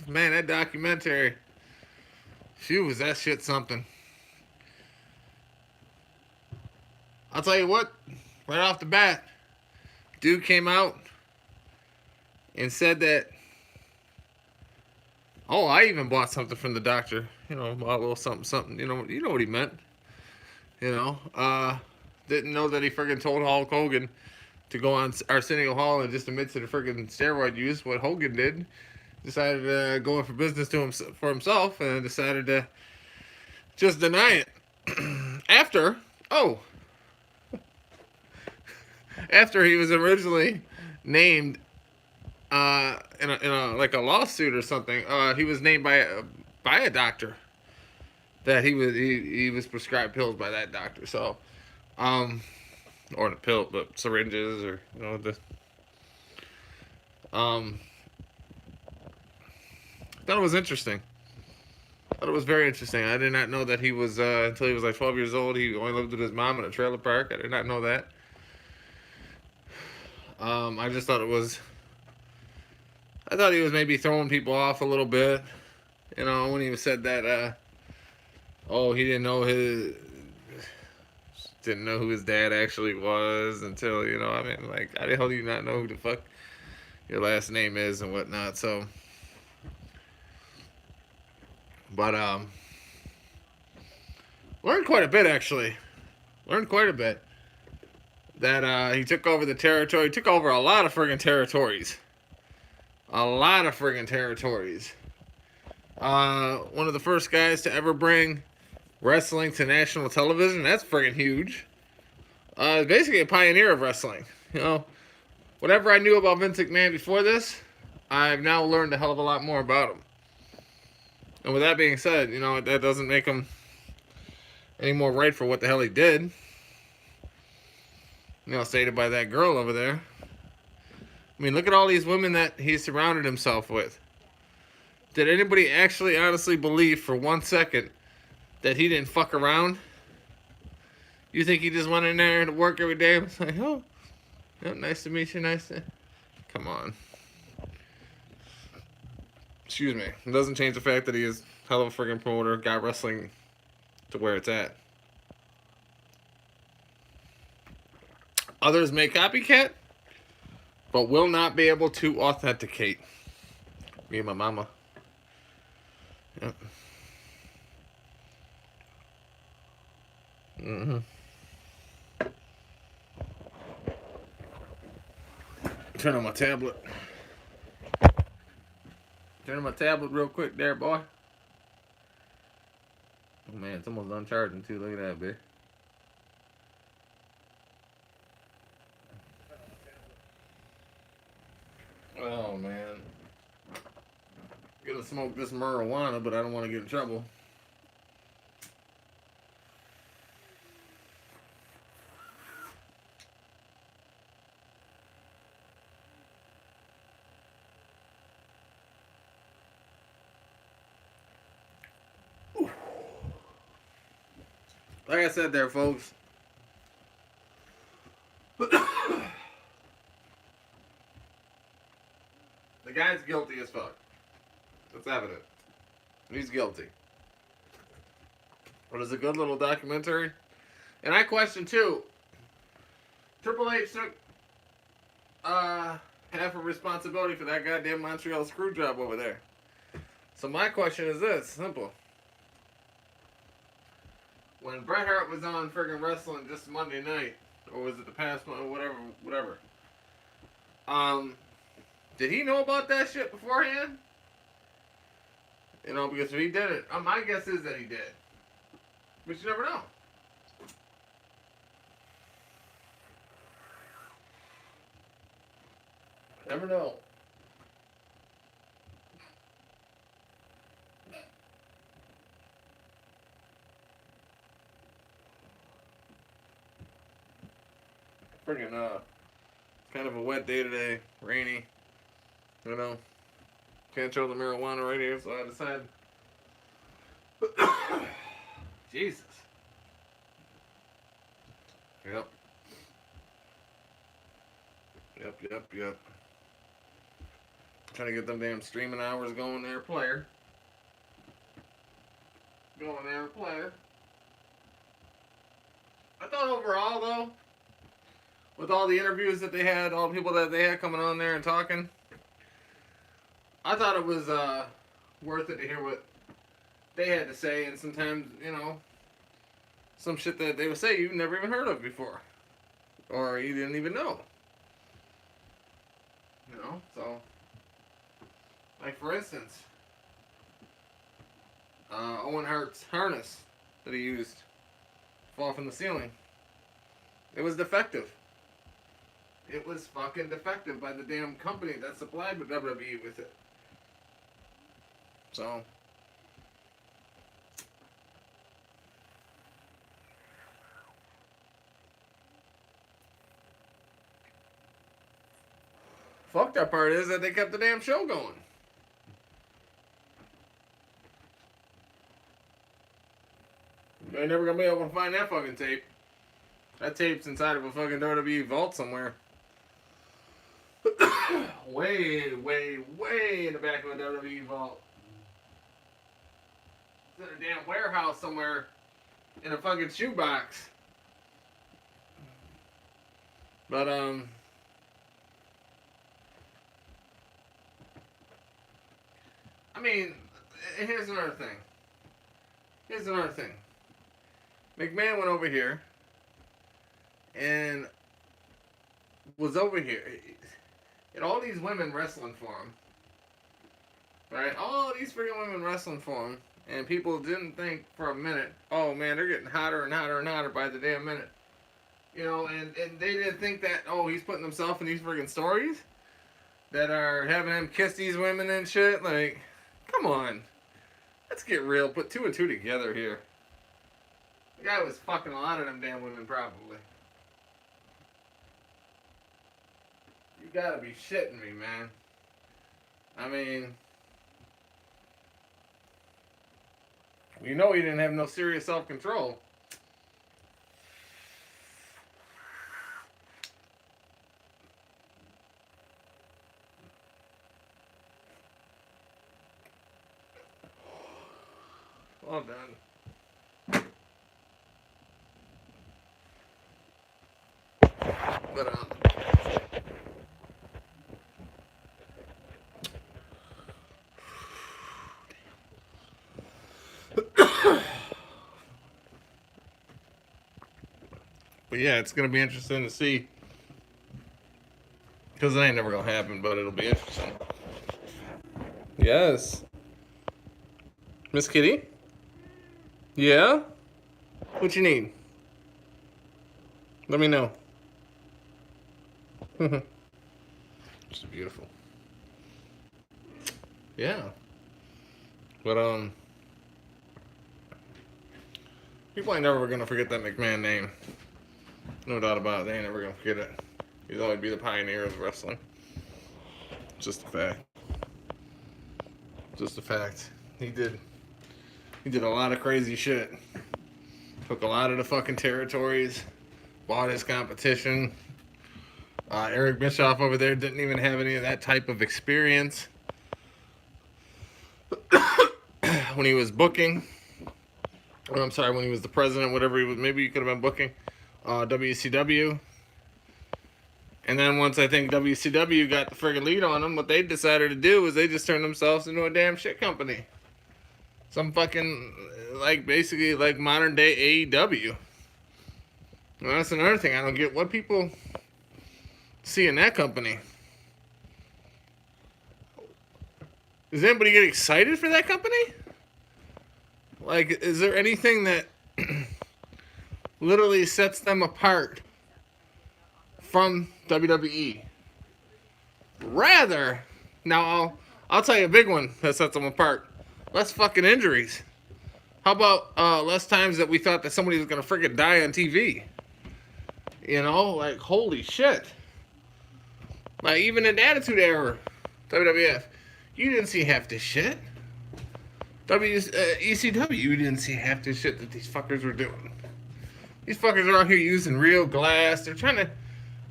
Man, that documentary. Phew, was that shit something? I'll tell you what. Right off the bat, dude came out and said that. Oh, I even bought something from the doctor. You know, a little something, something. You know what he meant. You know, didn't know that he friggin' told Hulk Hogan to go on Arsenio Hall and just admit to the friggin' steroid use. What Hogan did, decided to go in for business to him for himself, and decided to just deny it. after, oh, after he was originally named in a like a lawsuit or something, he was named by a doctor that he was prescribed pills by that doctor. So, or the pill, but syringes or the um. Thought it was interesting. Thought it was very interesting. I did not know that he was until he was like 12 years old. He only lived with his mom in a trailer park. I did not know that. I just thought it was. I thought he was maybe throwing people off a little bit. You know, when he said that. Oh, he didn't know who his dad actually was until I mean, like, how the hell do you not know who the fuck your last name is and whatnot? So, but learned quite a bit actually. Learned quite a bit. That he took over the territory. He took over a lot of friggin' territories. A lot of friggin' territories. One of the first guys to ever bring wrestling to national television. That's friggin' huge. Basically a pioneer of wrestling. You know, whatever I knew about Vince McMahon before this, I've now learned a hell of a lot more about him. And with that being said, that doesn't make him any more right for what the hell he did. Stated by that girl over there. I mean, look at all these women that he surrounded himself with. Did anybody actually honestly believe for 1 second that he didn't fuck around? You think he just went in there to work every day and was like, oh, nice to meet you, nice to... Come on. Excuse me. It doesn't change the fact that he is a hell of a friggin' promoter, got wrestling to where it's at. Others may copycat, but will not be able to authenticate. Me and my mama. Yep. Mm-hmm. Turn on my tablet. Turn on my tablet real quick there, boy. Oh, man, it's almost done charging, too. Look at that, bitch. Oh, man. I'm gonna smoke this marijuana, but I don't want to get in trouble. Like I said there, folks. The guy's guilty as fuck. It's evident. He's guilty. But it's a good little documentary. And I question, too. Triple H took half of responsibility for that goddamn Montreal screw job over there. So my question is this, simple. When Bret Hart was on friggin' wrestling just Monday night, or was it the past one, or whatever, did he know about that shit beforehand? Because if he did it, my guess is that he did. But you never know. Never know. Friggin' kind of a wet day today, rainy. Can't show the marijuana right here, so I decided. Jesus. Yep. Yep. Trying to get them damn streaming hours going there, player. Going there, player. I thought overall, though, with all the interviews that they had, all the people that they had coming on there and talking, I thought it was worth it to hear what they had to say. And sometimes, you know, some shit that they would say you've never even heard of before. Or you didn't even know. You know, so... Like, for instance, Owen Hart's harness that he used to fall from the ceiling. It was defective. It was fucking defective by the damn company that supplied with WWE with it. So... Fucked up part is that they kept the damn show going. You're never gonna be able to find that fucking tape. That tape's inside of a fucking WWE vault somewhere. way, way, way in the back of a WWE vault. It's in a damn warehouse somewhere in a fucking shoebox. But, I mean, here's another thing. McMahon went over here and was over here. And all these women wrestling for him. Right? All these freaking women wrestling for him. And people didn't think for a minute, oh man, they're getting hotter and hotter and hotter by the damn minute. You know, and they didn't think that, oh, he's putting himself in these freaking stories that are having him kiss these women and shit. Like, come on. Let's get real. Put two and two together here. The guy was fucking a lot of them damn women, probably. You gotta be shitting me, man. I mean, you know he didn't have no serious self-control. Well done. But, but yeah, it's gonna be interesting to see. Because it ain't never gonna happen, but it'll be interesting. Yes. Miss Kitty? Yeah? What you need? Let me know. Just beautiful. Yeah. But, people ain't never gonna forget that McMahon name. No doubt about it. They ain't never gonna forget it. He'll always be the pioneer of wrestling. Just a fact. Just a fact. He did a lot of crazy shit. Took a lot of the fucking territories. Bought his competition. Eric Bischoff over there didn't even have any of that type of experience. When he was booking. Or I'm sorry, when he was the president, whatever he was, maybe he could have been booking WCW. And then once I think WCW got the friggin' lead on them, what they decided to do was they just turned themselves into a damn shit company. Some fucking, like, basically, like, modern day AEW. And that's another thing. I don't get what people see in that company. Does anybody get excited for that company? Like, is there anything that literally sets them apart from WWE? Rather, now I'll tell you a big one that sets them apart. Less fucking injuries. How about less times that we thought that somebody was gonna freaking die on TV? You know, like, holy shit. Like, even in the Attitude Era, WWF, you didn't see half this shit. ECW, you didn't see half this shit that these fuckers were doing. These fuckers are out here using real glass. They're trying to...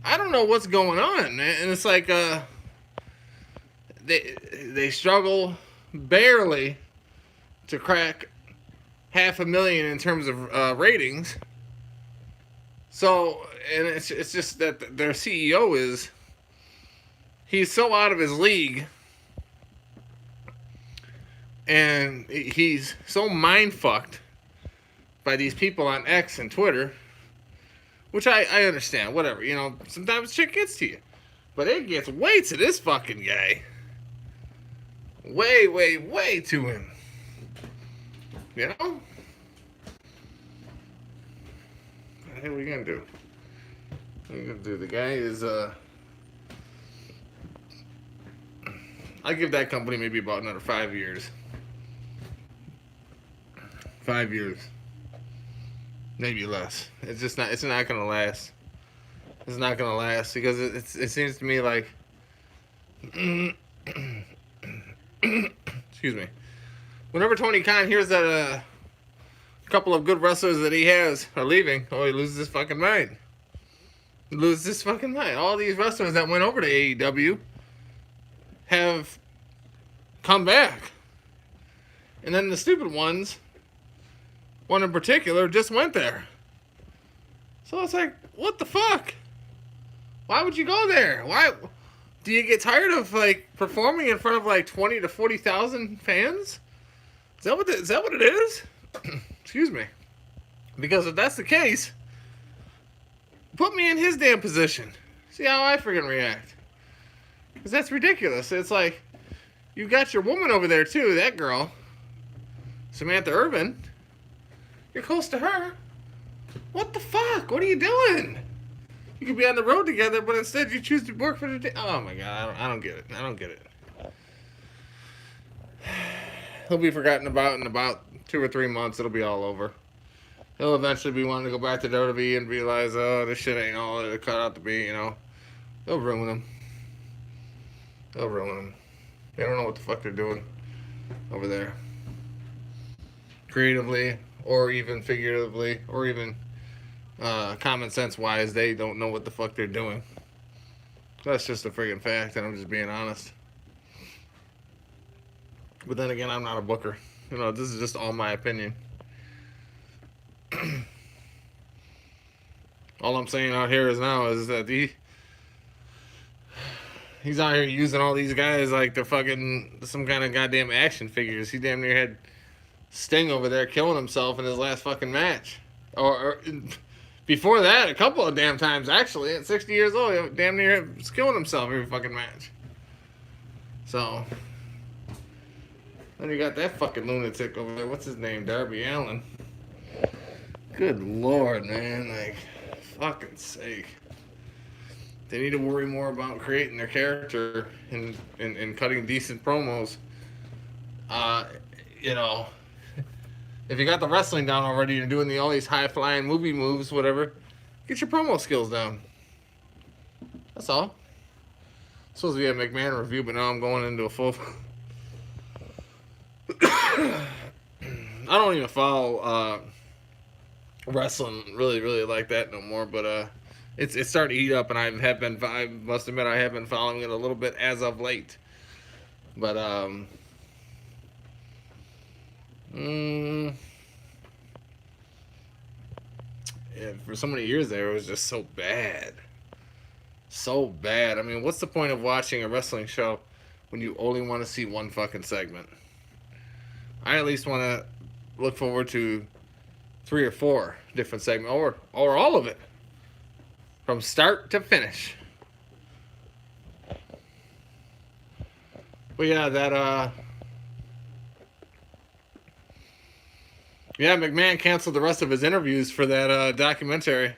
I don't know what's going on, man. And it's like, they struggle barely to crack 500,000 in terms of ratings. So, and it's just that their CEO he's so out of his league, and he's so mind fucked by these people on X and Twitter, which I understand. Whatever, sometimes shit gets to you, but it gets way to this fucking guy. Way, way, way to him. You know? What the hell are we gonna do? What are we gonna do? The guy is, I give that company maybe about another 5 years. 5 years. Maybe less. It's not gonna last. It's not gonna last because it seems to me like excuse me. Whenever Tony Khan hears that a couple of good wrestlers that he has are leaving, he loses his fucking mind. He loses his fucking mind. All these wrestlers that went over to AEW have come back. And then the stupid ones, one in particular, just went there. So it's like, what the fuck? Why would you go there? Why? Do you get tired of performing in front of 20 to 40,000 fans? Is that what it is? Excuse me. Because if that's the case, put me in his damn position. See how I freaking react. Because that's ridiculous. It's like, you got your woman over there too, that girl, Samantha Irvin. You're close to her. What the fuck? What are you doing? You could be on the road together, but instead you choose to work for the day. Oh my god, I don't get it. I don't get it. He'll be forgotten about in about 2 or 3 months. It'll be all over. He'll eventually be wanting to go back to WWE and realize, oh, this shit ain't all it cut out to be, They'll ruin him. They'll ruin him. They don't know what the fuck they're doing over there. Creatively, or even figuratively, or even common sense wise, they don't know what the fuck they're doing. That's just a friggin' fact, and I'm just being honest. But then again, I'm not a booker. This is just all my opinion. All I'm saying out here is that he's out here using all these guys like they're fucking some kind of goddamn action figures. He damn near had Sting over there killing himself in his last fucking match. Or before that, a couple of damn times, actually. At 60 years old, he damn near was killing himself every fucking match. So, then you got that fucking lunatic over there. What's his name? Darby Allin. Good lord, man. Fucking sake. They need to worry more about creating their character and cutting decent promos. If you got the wrestling down already, you're doing all these high-flying movie moves, whatever, get your promo skills down. That's all. Supposed to be a Mcmahon review, but now I'm going into a full... I don't even follow wrestling really, really like that no more, but it's starting to heat up, and I must admit I have been following it a little bit as of late. But, yeah, for so many years there, it was just so bad. So bad. I mean, what's the point of watching a wrestling show when you only want to see one fucking segment? I at least want to look forward to 3 or 4 different segments, or all of it, from start to finish. But yeah, McMahon canceled the rest of his interviews for that documentary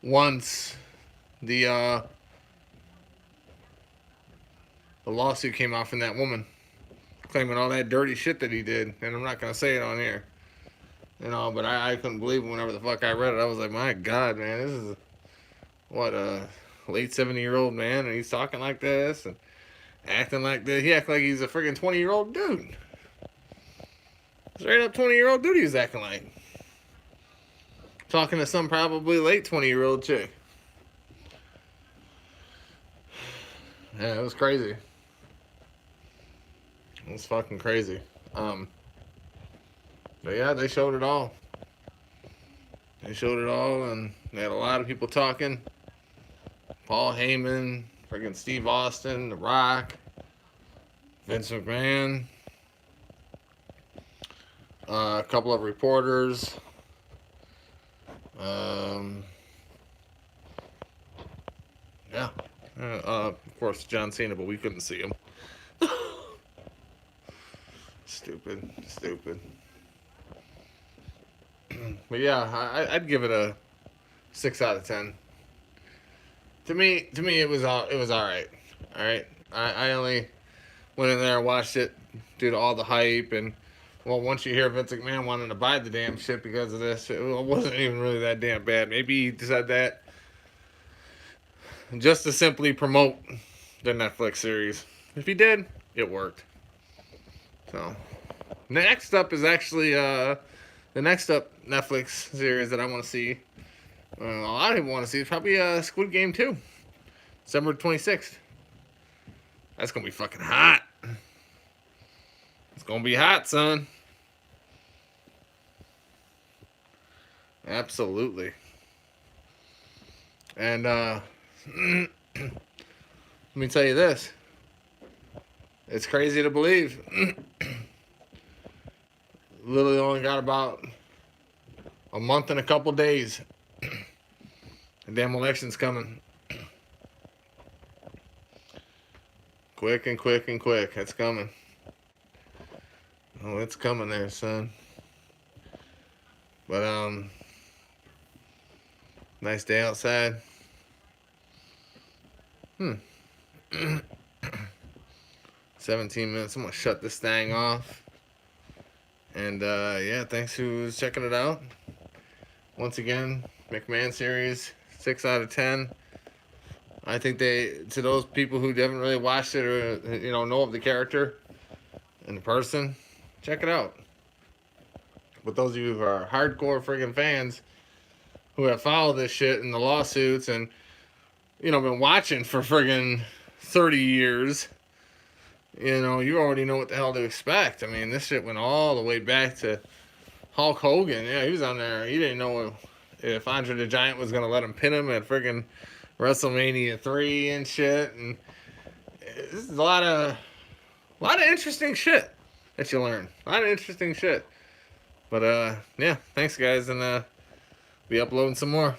once the lawsuit came out from that woman claiming all that dirty shit that he did. And I'm not going to say it on here. But I couldn't believe it whenever the fuck I read it. I was like, my God, man, this is, a late 70-year-old man, and he's talking like this and acting like this. He acts like he's a friggin' 20-year-old dude. Straight up 20-year-old dude he was acting like. Talking to some probably late 20-year-old chick. Yeah, it was crazy. It was fucking crazy. But yeah, they showed it all. They showed it all, and they had a lot of people talking. Paul Heyman, freaking Steve Austin, The Rock, Vince McMahon, a couple of reporters. Yeah. Of course, John Cena, but we couldn't see him. Stupid. But yeah, I'd give it a 6 out of 10. To me, it was all right. All right. I only went in there and watched it due to all the hype and. Well, once you hear Vince McMahon wanting to buy the damn shit because of this, it wasn't even really that damn bad. Maybe he said that just to simply promote the Netflix series. If he did, it worked. So, next up is actually the next up Netflix series that I want to see. A lot of people want to see. It's probably Squid Game 2, December 26th. That's gonna be fucking hot. It's gonna be hot, son. Absolutely. And let me tell you this. It's crazy to believe. Literally only got about a month and a couple days. The damn election's coming. Quick. It's coming. Oh, it's coming there, son. But, nice day outside. 17 minutes. I'm gonna shut this thing off. And yeah, thanks who's checking it out. Once again, McMahon series, 6 out of 10. I think to those people who haven't really watched it or know of the character and the person, check it out. But those of you who are hardcore friggin' fans who have followed this shit and the lawsuits and been watching for friggin' 30 years, you already know what the hell to expect. I mean, this shit went all the way back to Hulk Hogan. Yeah, he was on there. He didn't know if Andre the Giant was going to let him pin him at friggin' WrestleMania 3 and shit. And this is a lot of interesting shit that you learn. A lot of interesting shit. But, yeah, thanks, guys, and be uploading some more.